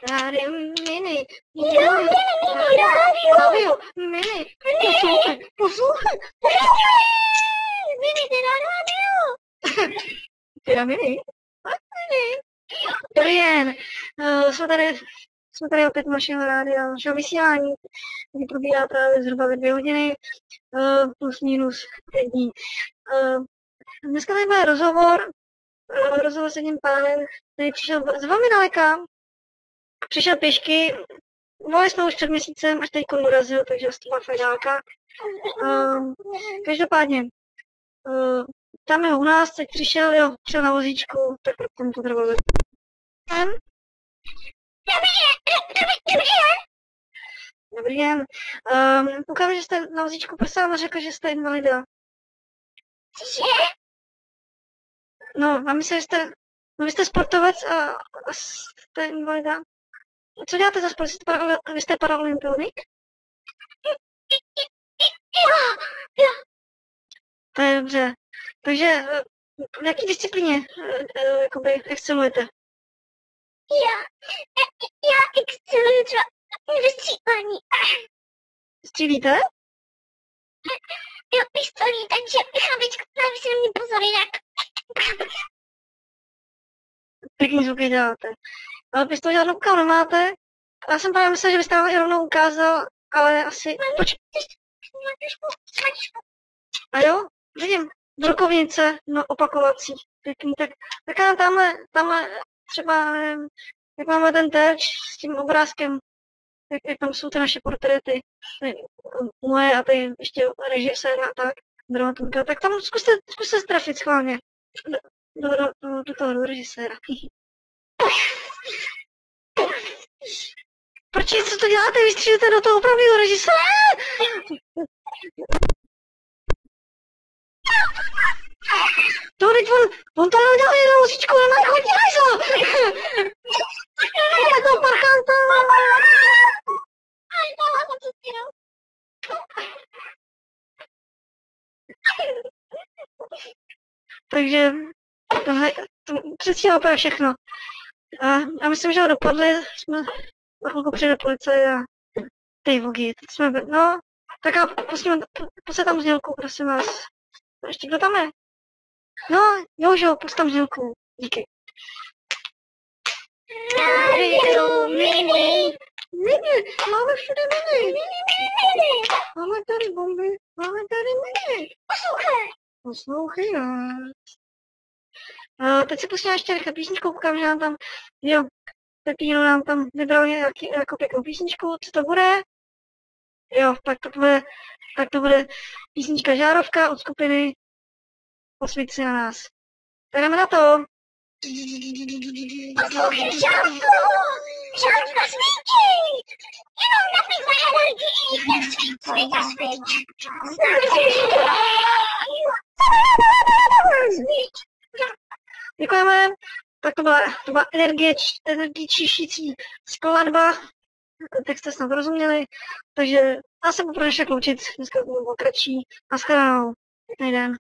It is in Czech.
Rádio Mini. Jo, mini, rádio. Mini. Poslouchej. Mini, teda rádio. Teda Mini. Dobrý den. Jsme tady opět našeho rádia, našeho vysílání, kdy probíhá právě zhruba ve 2 hodiny, plus minus 5 dní. Dneska tady bude rozhovor s jedním pánem, který přišel z velmi daleka, přišel pěšky, volali jsme už před měsícem, až teď dorazil, takže to byla fajdáka. Každopádně, tam je u nás, teď přišel na vozíčku, tak proto to trvalo. Dobrý den. Koukám, že jste na vozíčku, prostě vám řekl, že jste invalida. Cože? No, a myslím, že vy jste sportovec a jste invalida. Co děláte za sport? Vy jste paraolympionik? Jo. To je dobře. Takže v jaký disciplíně jakoby excelujete? Já exceluji třeba ve střílení. Střílíte? Jo, pistolí, takže chápečku, dávej si na mě pozor, jinak. Pěkný zvuky děláte. Ale pistoli žádnou ukázal nemáte. Já jsem právě myslel, že byste vám i rovnou ukázal, ale asi... A jo, vidím, v rukovnice, no opakovací. Pěkný, tak já tamhle třeba, nevím, jak máme ten terč s tím obrázkem, jak tam jsou ty naše portréty, moje a tady ještě režiséra a tak, dramaturga, tak tam zkuste strafit schválně do toho režiséra. Proč, co to děláte? Vy střílíte do toho opravdového režiséra? To teď on to neudělal jenom vozíčku, on má chodí hajzl. Je to parchanta. Takže to předstihla úplně všechno. A myslím, že ho dopadli, jsme na chvilku přijde policie a ty vogy, no, tak a pustě tam znělku, prosím vás. Ještě kdo tam je? No, Jožo, pust tam znělku, díky. Rádio Mini. Mini, máme všude mini. Mini. Máme tady bomby, máme tady mini. Poslouchej nás. Teď si pustíme ještě rychle písničku, koukám, že nám tam, Pepíno nám tam vybral jako pěknou písničku, co to bude? Jo, tak to bude písnička Žárovka od skupiny Osvít si na nás. Tak jdeme na to. Poslouchej žárovku. Žárovka svítí. Jenom napichla energii. Svít a svít. Děkujeme. Tak to byla energie čištící skladba. Tak jste snad rozuměli. Takže já se budu dnešek loučit. Dneska budu kratší. Naschledanou. Pěkný den.